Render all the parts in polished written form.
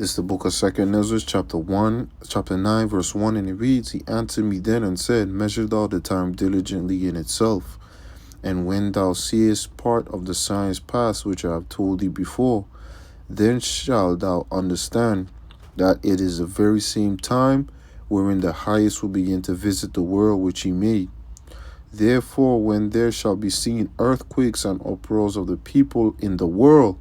This is the book of Second Ezra, chapter 9, verse 1, and it reads, He answered me then and said, Measure thou the time diligently in itself, and when thou seest part of the signs past which I have told thee before, then shalt thou understand that it is the very same time wherein the highest will begin to visit the world which he made. Therefore, when there shall be seen earthquakes and uproars of the people in the world,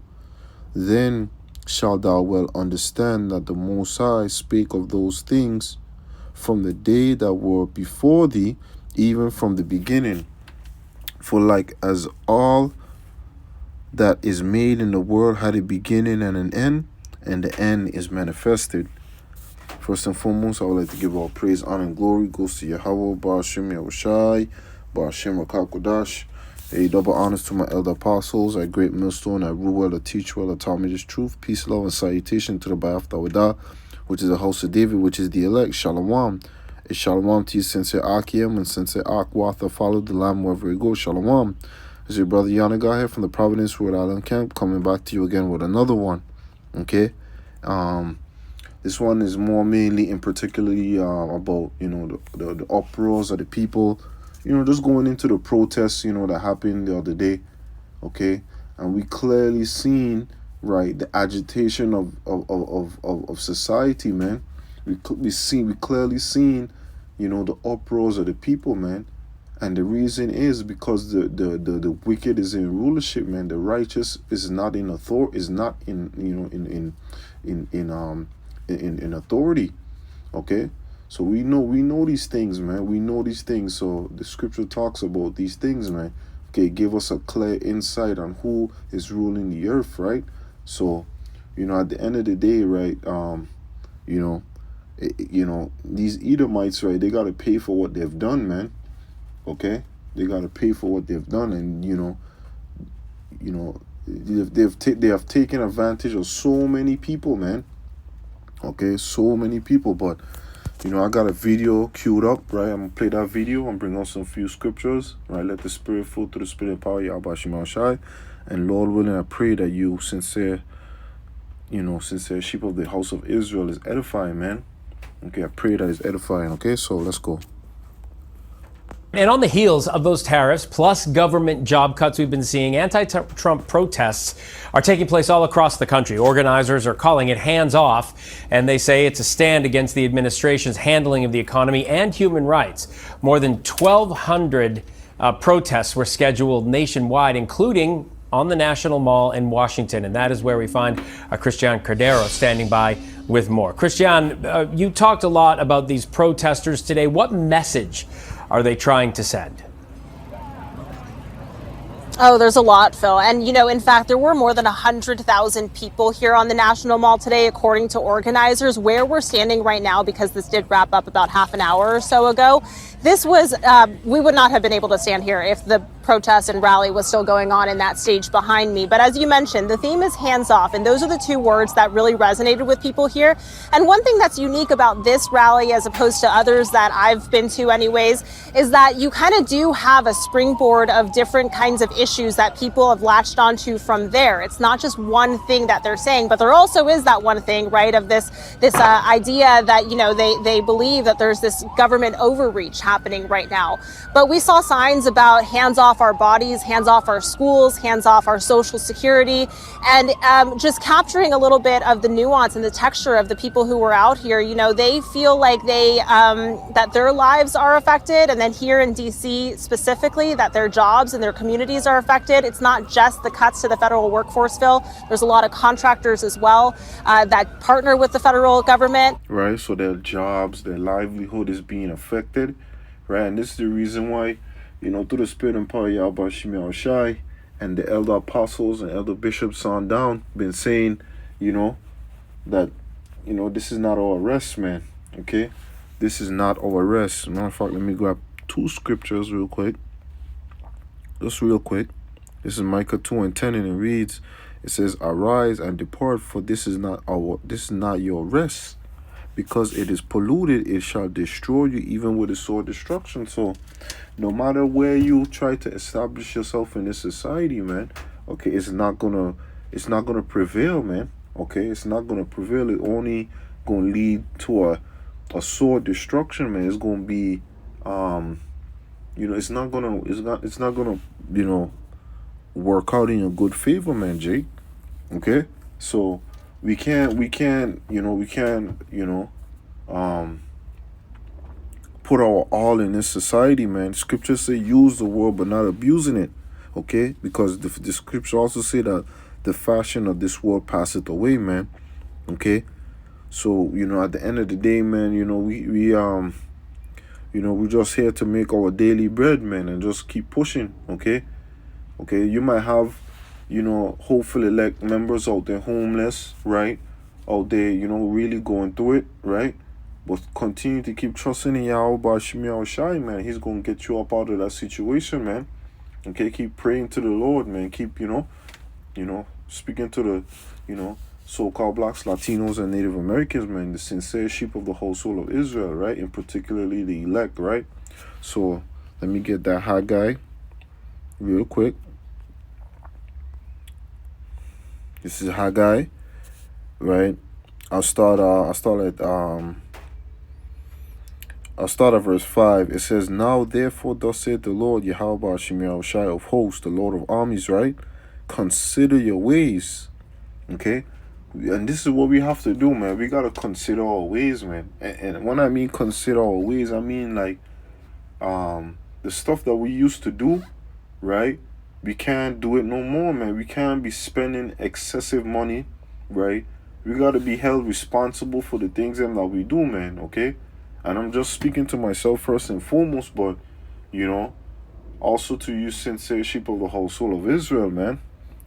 then shalt thou well understand that the Most High spake of those things from the day that were before thee, even from the beginning. For like as all that is made in the world had a beginning and an end, and the end is manifested. First and foremost, I would like to give all praise, honor, and glory goes to Yahweh, Ba'ashem Yahushai, Ba'ashem Rakakodash. A double honors to my elder apostles, a great millstone, I rule well, I teach well, I taught me this truth. Peace, love, and salutation to the Ba'af Dawadah, which is the house of David, which is the elect. Shalom. A shalom to you, sincere Akim, and sincere Akwatha. Follow the Lamb wherever you go. Shalom. It's your brother Yanaga here from the Providence, Rhode Island camp, coming back to you again with another one. Okay? This one is more mainly and particularly about, the uproars of the people, just going into the protests, that happened the other day, okay? And we clearly seen, right, the agitation of society, man. We clearly seen, the uproars of the people, man. And the reason is because the wicked is in rulership, man. The righteous is not in authority, is not in authority, okay? So we know these things, man. We know these things. So the scripture talks about these things, man. Okay, give us a clear insight on who is ruling the earth, right? So, at the end of the day, right, these Edomites, right, they got to pay for what they've done, man. Okay? They got to pay for what they've done. And, they have taken advantage of so many people, man. Okay, so many people, but I got a video queued up, right? I'm gonna play that video and bring out some few scriptures, right? Let the spirit flow through the spirit and power, Yahweh Shema Shai. And Lord willing, I pray that you sincere sheep of the house of Israel is edifying, man. Okay, I pray that it's edifying. Okay, so let's go. And on the heels of those tariffs, plus government job cuts we've been seeing, anti-Trump protests are taking place all across the country. Organizers are calling it hands off, and they say it's a stand against the administration's handling of the economy and human rights. More than 1,200 protests were scheduled nationwide, including on the National Mall in Washington. And that is where we find Christian Cordero standing by with more. Christian, you talked a lot about these protesters today. What message are they trying to send? Oh, there's a lot, Phil. And, in fact, there were more than 100,000 people here on the National Mall today, according to organizers. Where we're standing right now, because this did wrap up about half an hour or so ago, this was, we would not have been able to stand here if the protest and rally was still going on in that stage behind me. But as you mentioned, the theme is hands off. And those are the two words that really resonated with people here. And one thing that's unique about this rally, as opposed to others that I've been to anyways, is that you kind of do have a springboard of different kinds of issues that people have latched onto from there. It's not just one thing that they're saying, but there also is that one thing, right, of this idea that, they believe that there's this government overreach happening right now. But we saw signs about hands off our bodies, hands off our schools, hands off our social security, and just capturing a little bit of the nuance and the texture of the people who were out here. They feel like that their lives are affected, and then here in DC specifically, that their jobs and their communities are affected. It's not just the cuts to the federal workforce, Phil. There's a lot of contractors as well that partner with the federal government. Right, so their jobs, their livelihood is being affected, right? And this is the reason why, through the spirit and power of Yahweh Shema Shai and the elder apostles and elder bishops on down, been saying, that, this is not our rest, man, okay? This is not our rest. Matter of fact, let me grab two scriptures real quick. Just real quick. This is Micah 2:10, and it reads, it says, Arise and depart, for this is not your rest. Because it is polluted, it shall destroy you, even with a sword destruction. So no matter where you try to establish yourself in this society, man, okay, it's not gonna prevail, man. Okay, it's not gonna prevail. It only gonna lead to a sore destruction, man. It's gonna be, it's not gonna, work out in your good favor, man, Jake. Okay, so we can't put our all in this society, man. Scriptures say use the word but not abusing it. Okay, because the scripture also say that the fashion of this world passeth away, man. Okay, so at the end of the day, man, we're just here to make our daily bread, man, and just keep pushing. Okay, you might have, hopefully, like, members out there homeless, right, out there, really going through it, right, but continue to keep trusting in Yahweh Shemi Shai, man. He's gonna get you up out of that situation, man. Okay, keep praying to the Lord, man. Keep, speaking to the, so-called blacks, Latinos, and Native Americans, man, the sincere sheep of the whole soul of Israel, right, and particularly the elect, right. So let me get that Haggai real quick. This is Haggai, right. I'll start at verse 5. It says, "Now therefore thus saith the Lord, Yahweh Shemi Shai of hosts, the Lord of armies," right? "Consider your ways." Okay? And this is what we have to do, man. We got to consider our ways, man. And when I mean consider our ways, I mean, like, the stuff that we used to do, right? We can't do it no more, man. We can't be spending excessive money, right? We got to be held responsible for the things that we do, man, okay? And I'm just speaking to myself first and foremost, but, also to you sincere sheep of the whole soul of Israel, man.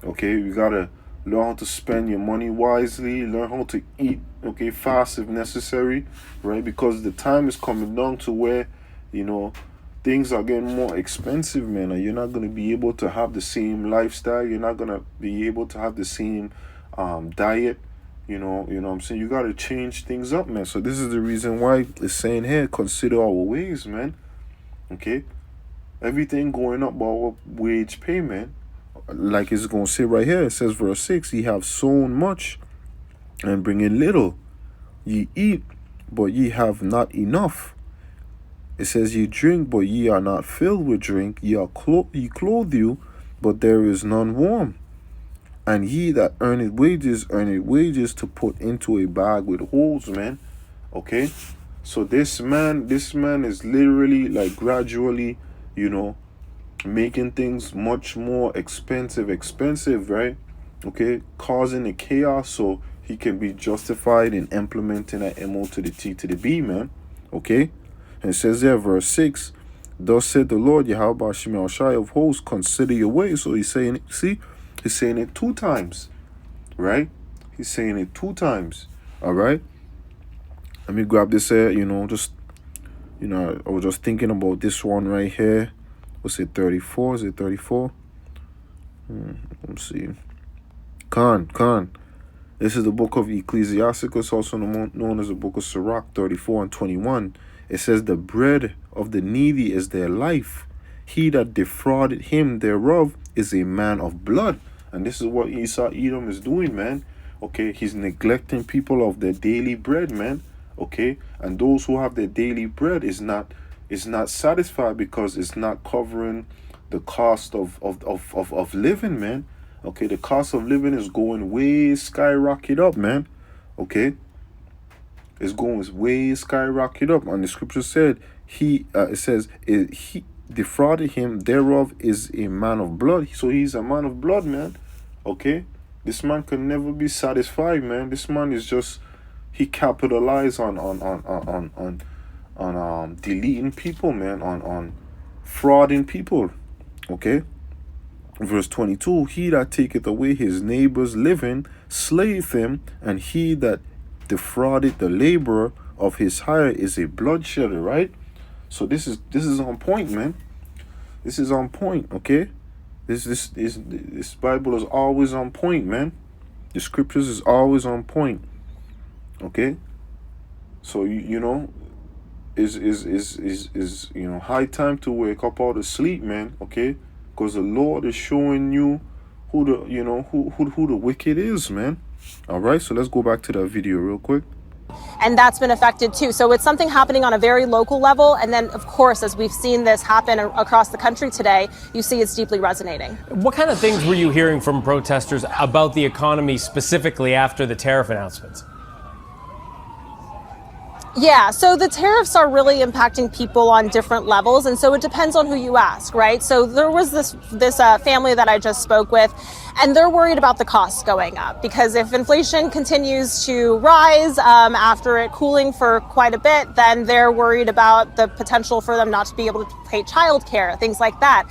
Okay, you got to learn how to spend your money wisely, learn how to eat, okay, fast if necessary, right? Because the time is coming down to where, things are getting more expensive, man, and you're not going to be able to have the same lifestyle. You're not going to be able to have the same diet. You know what I'm saying? You got to change things up, man. So this is the reason why it's saying here, consider our ways, man. Okay? Everything going up by our wage payment. Like it's going to say right here, it says verse 6, "Ye have sown much and bring in little. Ye eat, but ye have not enough." It says, "Ye drink, but ye are not filled with drink. Ye clothe you, but there is none warm. And ye that earn it wages to put into a bag with holes," man. Okay? So this man is literally, like, gradually, making things much more expensive, right? Okay? Causing a chaos so he can be justified in implementing that MO to the T to the B, man. Okay? And it says there, verse 6, "Thus said the Lord, Yahweh Shemi Shai of hosts, consider your ways." So he's saying, see? He's saying it 2 times, right? He's saying it 2 times, all right? Let me grab this here, I was just thinking about this one right here. What's it, 34? Is it 34? Let's see. Khan. This is the book of Ecclesiasticus, also known as the book of Sirach, 34 and 21. It says, "The bread of the needy is their life. He that defrauded him thereof is a man of blood." And this is what Esau Edom is doing, man. Okay, he's neglecting people of their daily bread, man. Okay, and those who have their daily bread is not satisfied because it's not covering the cost of living, man. Okay, the cost of living is going way skyrocket up, man. Okay, it's going way skyrocket up. And the scripture said he defrauded him thereof is a man of blood. So he's a man of blood, man. Okay, this man can never be satisfied, man. This man is just, he capitalized on deleting people, man, on frauding people. Okay, verse 22, "He that taketh away his neighbor's living slayeth him, and he that defrauded the laborer of his hire is a bloodshedder," right? So this is on point, man. This is on point, okay? This Bible is always on point, man. The scriptures is always on point. Okay? So is high time to wake up out of sleep, man, okay? Because the Lord is showing you who the wicked is, man. All right, so let's go back to that video real quick. And that's been affected too. So it's something happening on a very local level. And then, of course, as we've seen this happen across the country today, you see it's deeply resonating. What kind of things were you hearing from protesters about the economy specifically after the tariff announcements? Yeah, so the tariffs are really impacting people on different levels, and so it depends on who you ask, right? So there was this family that I just spoke with, and they're worried about the costs going up because if inflation continues to rise after it cooling for quite a bit, then they're worried about the potential for them not to be able to pay childcare, things like that.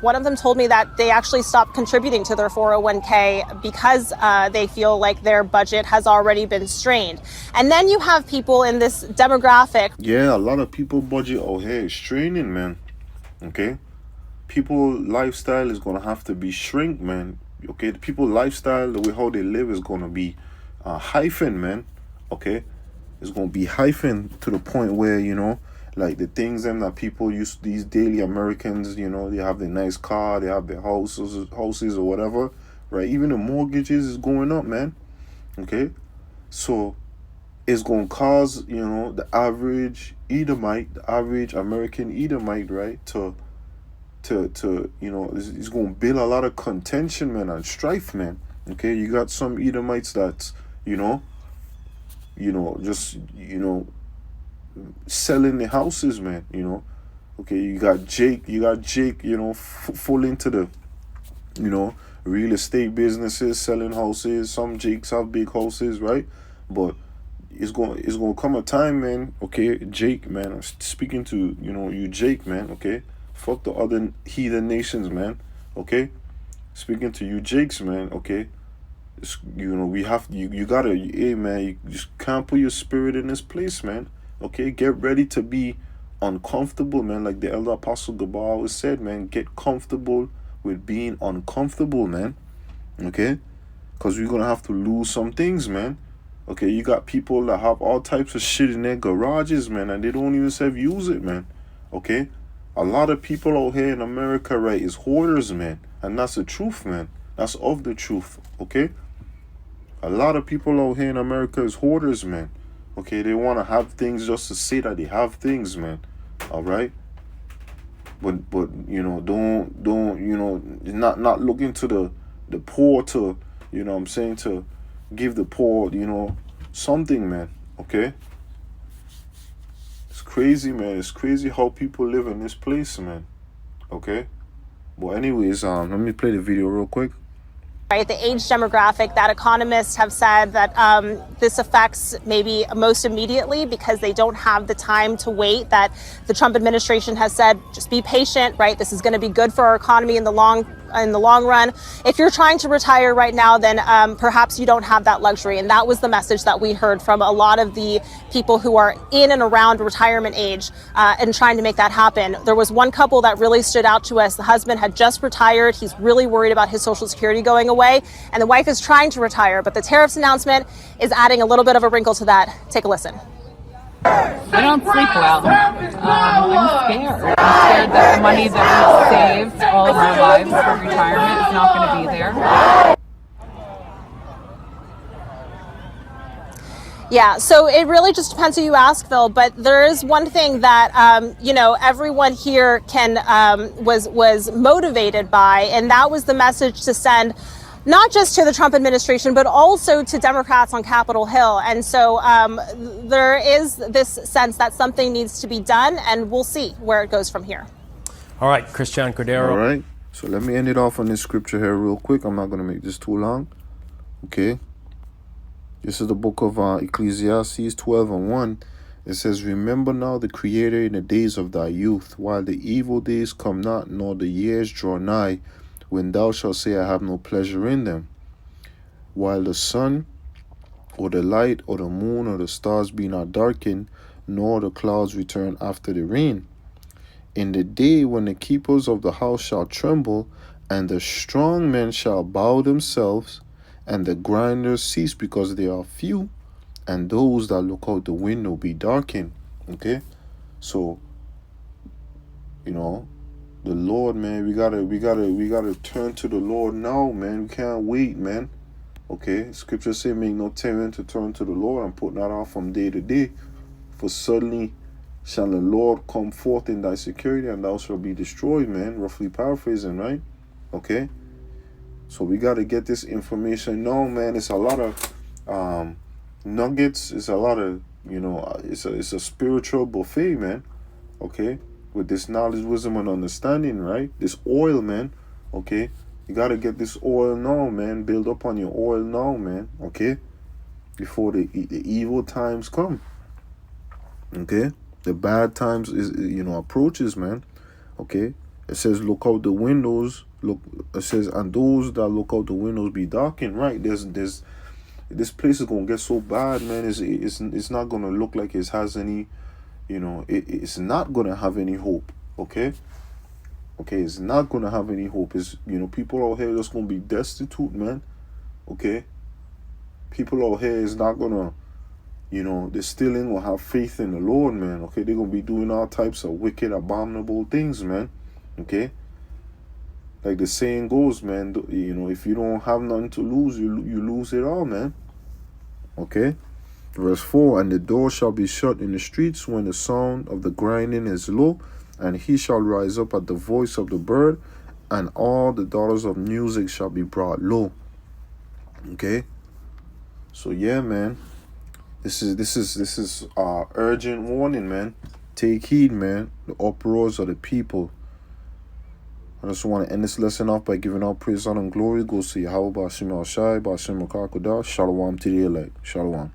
One of them told me that they actually stopped contributing to their 401k because they feel like their budget has already been strained. And then you have people in this demographic. Yeah, a lot of people budget out here is straining, man. Okay? People lifestyle is gonna have to be shrink, man. Okay? The people lifestyle, the way how they live is gonna be hyphen, man. Okay? It's gonna be hyphen to the point where, like the things them that people use, these daily Americans, they have their nice car, they have their houses or whatever, right? Even the mortgages is going up, man. Okay? So it's going to cause, the average Edomite, the average American Edomite, right, to it's going to build a lot of contention, man, and strife, man. Okay, you got some Edomites that's, selling the houses, man, Okay, you got Jake, full into the, real estate businesses, selling houses. Some Jakes have big houses, right? But it's gonna come a time, man. Okay, Jake, man. I'm speaking to you, Jake, man. Okay, fuck the other heathen nations, man. Okay, speaking to you, Jakes, man. Okay, we have you gotta, hey, man. You just can't put your spirit in this place, man. Okay, get ready to be uncomfortable, man. Like the elder apostle Gabar always said, man. Get comfortable with being uncomfortable, man. Okay, because we're gonna have to lose some things, man. Okay, you got people that have all types of shit in their garages, man, and they don't even use it, man. Okay? A lot of people out here in America, right, is hoarders, man. And that's the truth, man. That's of the truth, okay? A lot of people out here in America is hoarders, man. Okay, they want to have things just to say that they have things, man. All right? But don't not look into the poor to, to give the poor, something, man. Okay? It's crazy, man. It's crazy how people live in this place, man. Okay? Well, anyways, let me play the video real quick. Right, the age demographic that economists have said that this affects maybe most immediately because they don't have the time to wait, that the Trump administration has said, just be patient, right? This is going to be good for our economy in the long run. If you're trying to retire right now, then perhaps you don't have that luxury. And that was the message that we heard from a lot of the people who are in and around retirement age and trying to make that happen. There was one couple that really stood out to us. The husband had just retired. He's really worried about his Social Security going away. And the wife is trying to retire. But the tariffs announcement is adding a little bit of a wrinkle to that. Take a listen. I don't sleep well. I'm scared. I'm scared that the money that we've saved all of our lives for retirement is not going to be there. Yeah, so it really just depends who you ask, Phil. But there is one thing that everyone here was motivated by, and that was the message to send, not just to the Trump administration, but also to Democrats on Capitol Hill. And so there is this sense that something needs to be done, and we'll see where it goes from here. All right, Christian Cordero. All right, so let me end it off on this scripture here real quick. I'm not going to make this too long. Okay. This is the book of Ecclesiastes 12:1. It says, remember now the Creator in the days of thy youth, while the evil days come not, nor the years draw nigh, when thou shalt say, I have no pleasure in them. While the sun, or the light, or the moon, or the stars be not darkened, nor the clouds return after the rain. In the day when the keepers of the house shall tremble, and the strong men shall bow themselves, and the grinders cease because they are few, and those that look out the window be darkened. Okay, so the Lord, man, we gotta turn to the Lord now, man. We can't wait, man. Okay, scripture say, make no tarrying to turn to the Lord, and put not off from day to day, for suddenly shall the Lord come forth in thy security, and thou shalt be destroyed, man. Roughly paraphrasing, right? Okay, so we got to get this information now, man. It's a lot of nuggets. It's a lot of, it's a spiritual buffet, man. Okay, with this knowledge, wisdom, and understanding, right? This oil, man. Okay, you got to get this oil now, man. Build up on your oil now, man. Okay, before the evil times come. Okay, the bad times approaches, man. Okay, it says, look out the windows. It says, and those that look out the windows be darkened. Right, there's this place is gonna get so bad, man. It's not gonna look like it has any, it's not gonna have any hope. Okay, it's not gonna have any hope. It's, people out here just gonna be destitute, man. Okay, people out here is not gonna, they still ain't gonna have faith in the Lord, man. Okay, they're gonna be doing all types of wicked, abominable things, man. Okay, like the saying goes, man. If you don't have nothing to lose, you lose it all, man. Okay, verse 4, and the door shall be shut in the streets when the sound of the grinding is low, and he shall rise up at the voice of the bird, and all the daughters of music shall be brought low. Okay, so yeah, man. This is urgent warning, man. Take heed, man. The uproars of the people. I just want to end this lesson off by giving all praise, honor, and glory goes to Yahweh Ba'ashim Al-Shai, Ba'ashim Al-Kakodah. Shalom to the elect. Shalom.